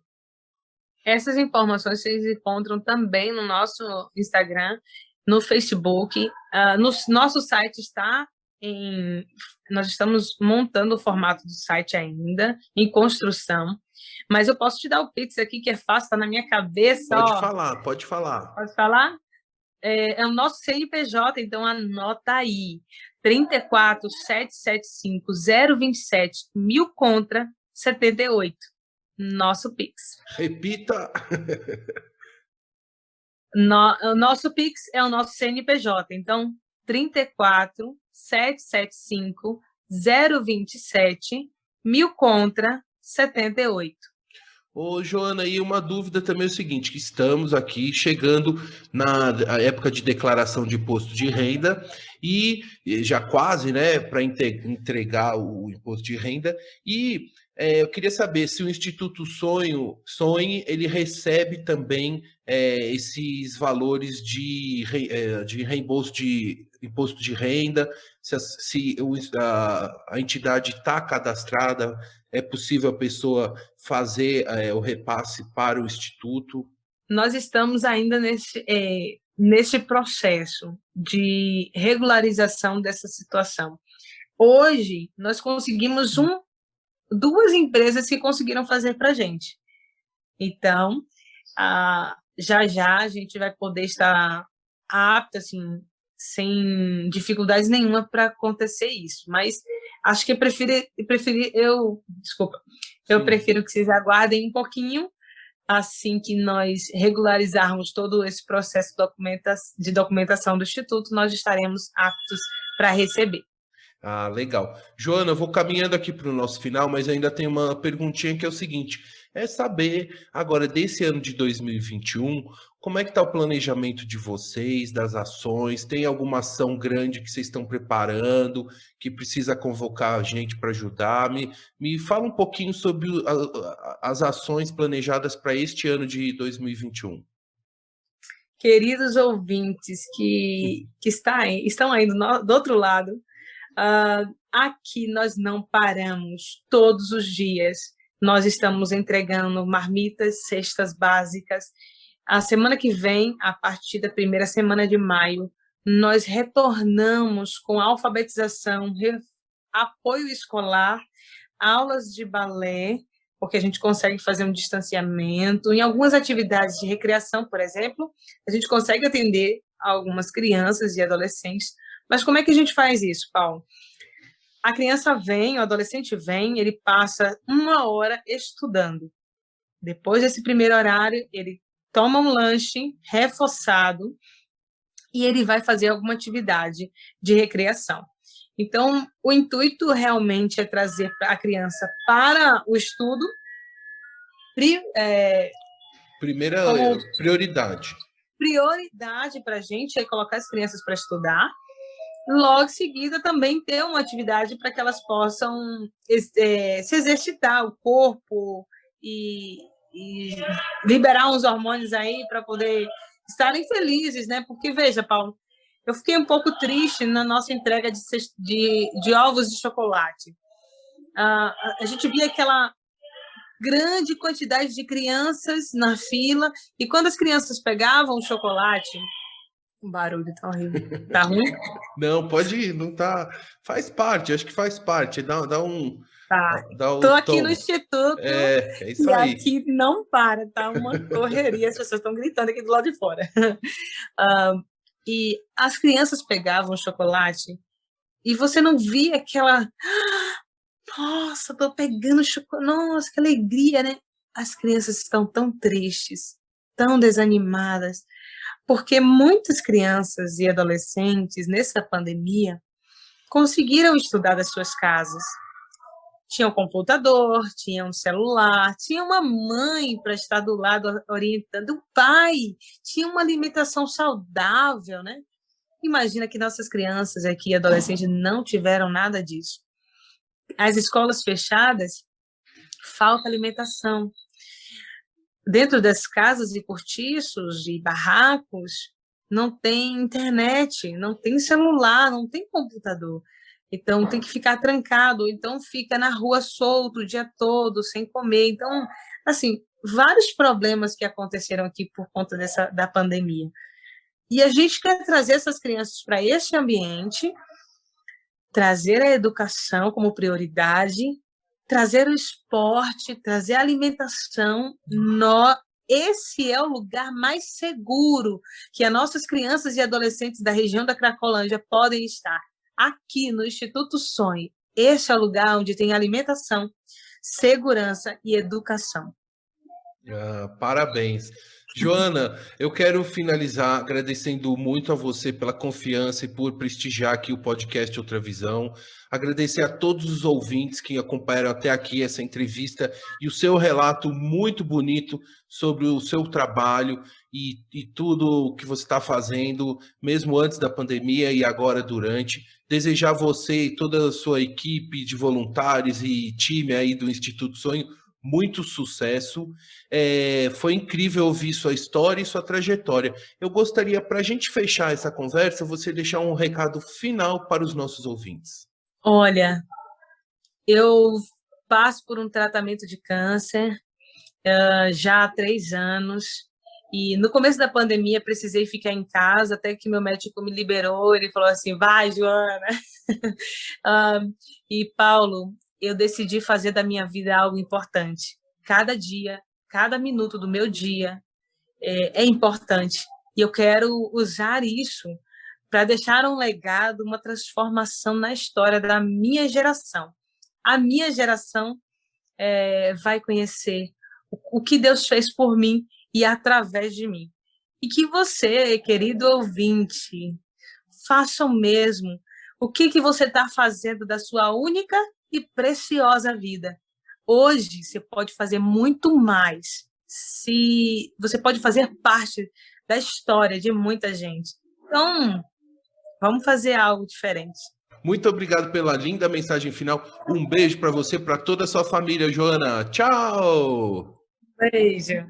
Essas informações vocês encontram também no nosso Instagram, no Facebook. No nosso site nós estamos montando o formato do site ainda, em construção. Mas eu posso te dar o Pix aqui, que é fácil, está na minha cabeça. Pode falar, pode falar. Pode falar? É o nosso CNPJ, então anota aí. 34 775 027 1000 contra 78. Nosso Pix. Repita. O nosso Pix é o nosso CNPJ, então 34 775 027 1000 contra 78. Ô, Joana, e uma dúvida também é o seguinte, que estamos aqui chegando na época de declaração de imposto de renda e já quase, né, para entregar o imposto de renda, e eu queria saber se o Instituto Sonhe, ele recebe também esses valores de reembolso de imposto de renda, se a entidade está cadastrada, é possível a pessoa fazer o repasse para o Instituto? Nós estamos ainda nesse processo de regularização dessa situação. Hoje, nós conseguimos 2 empresas que conseguiram fazer para a gente. Então, já a gente vai poder estar apta, assim, sem dificuldades nenhuma para acontecer isso. Mas acho que eu prefiro que vocês aguardem um pouquinho assim que nós regularizarmos todo esse processo de documentação do Instituto, nós estaremos aptos para receber. Ah, legal. Joana, eu vou caminhando aqui para o nosso final, mas ainda tem uma perguntinha que é o seguinte: é saber agora desse ano de 2021, como é que está o planejamento de vocês, das ações? Tem alguma ação grande que vocês estão preparando, que precisa convocar a gente para ajudar? Me fala um pouquinho sobre as ações planejadas para este ano de 2021. Queridos ouvintes que estão aí do outro lado, aqui nós não paramos todos os dias. Nós estamos entregando marmitas, cestas básicas. A semana que vem, a partir da primeira semana de maio, nós retornamos com alfabetização, apoio escolar, aulas de balé, porque a gente consegue fazer um distanciamento. Em algumas atividades de recreação, por exemplo, a gente consegue atender algumas crianças e adolescentes. Mas como é que a gente faz isso, Paulo? A criança vem, o adolescente vem, ele passa 1 hora estudando. Depois desse primeiro horário, ele toma um lanche reforçado e ele vai fazer alguma atividade de recreação. Então, o intuito realmente é trazer a criança para o estudo. Primeira prioridade. Prioridade para a gente é colocar as crianças para estudar. Logo em seguida, também ter uma atividade para que elas possam se exercitar o corpo e liberar uns hormônios aí para poder estarem felizes, né? Porque, veja, Paulo, eu fiquei um pouco triste na nossa entrega de ovos de chocolate. A gente via aquela grande quantidade de crianças na fila, e quando as crianças pegavam o chocolate... O barulho tá horrível. Tá ruim? Não, pode ir, não tá. Faz parte, acho que faz parte. Dá um. Tá. Dá o Tô aqui tom. no Instituto É isso e aí. aqui não para, tá uma correria, as pessoas estão gritando aqui do lado de fora. E as crianças pegavam o chocolate e você não via aquela... Nossa, tô pegando chocolate, nossa, que alegria, né? As crianças estão tão tristes, tão desanimadas, porque muitas crianças e adolescentes, nessa pandemia, conseguiram estudar das suas casas. Tinha um computador, tinha um celular, tinha uma mãe para estar do lado orientando, o pai, tinha uma alimentação saudável, né? Imagina que nossas crianças aqui e adolescentes não tiveram nada disso. As escolas fechadas, falta alimentação. Dentro das casas e cortiços e barracos, não tem internet, não tem celular, não tem computador. Então, tem que ficar trancado, então fica na rua solto o dia todo, sem comer. Então, assim, vários problemas que aconteceram aqui por conta da pandemia. E a gente quer trazer essas crianças para esse ambiente, trazer a educação como prioridade, trazer o esporte, trazer a alimentação. Esse é o lugar mais seguro que as nossas crianças e adolescentes da região da Cracolândia podem estar. Aqui no Instituto Sonho, esse é o lugar onde tem alimentação, segurança e educação. Parabéns. Joana, eu quero finalizar agradecendo muito a você pela confiança e por prestigiar aqui o podcast Outra Visão. Agradecer a todos os ouvintes que acompanharam até aqui essa entrevista e o seu relato muito bonito sobre o seu trabalho e tudo que você está fazendo, mesmo antes da pandemia e agora durante. Desejar a você e toda a sua equipe de voluntários e time aí do Instituto Sonho muito sucesso. Foi incrível ouvir sua história e sua trajetória. Eu gostaria, para a gente fechar essa conversa, você deixar um recado final para os nossos ouvintes. Olha, eu passo por um tratamento de câncer já há 3 anos, e no começo da pandemia precisei ficar em casa, até que meu médico me liberou, ele falou assim, vai, Joana. E, Paulo, eu decidi fazer da minha vida algo importante. Cada dia, cada minuto do meu dia é importante. E eu quero usar isso para deixar um legado, uma transformação na história da minha geração. A minha geração vai conhecer o que Deus fez por mim e através de mim. E que você, querido ouvinte, faça o mesmo. O que você está fazendo da sua única e preciosa vida? Hoje você pode fazer muito mais. Se você pode fazer parte da história de muita gente. Então, vamos fazer algo diferente. Muito obrigado pela linda mensagem final. Um beijo para você, para toda a sua família, Joana. Tchau! Beijo.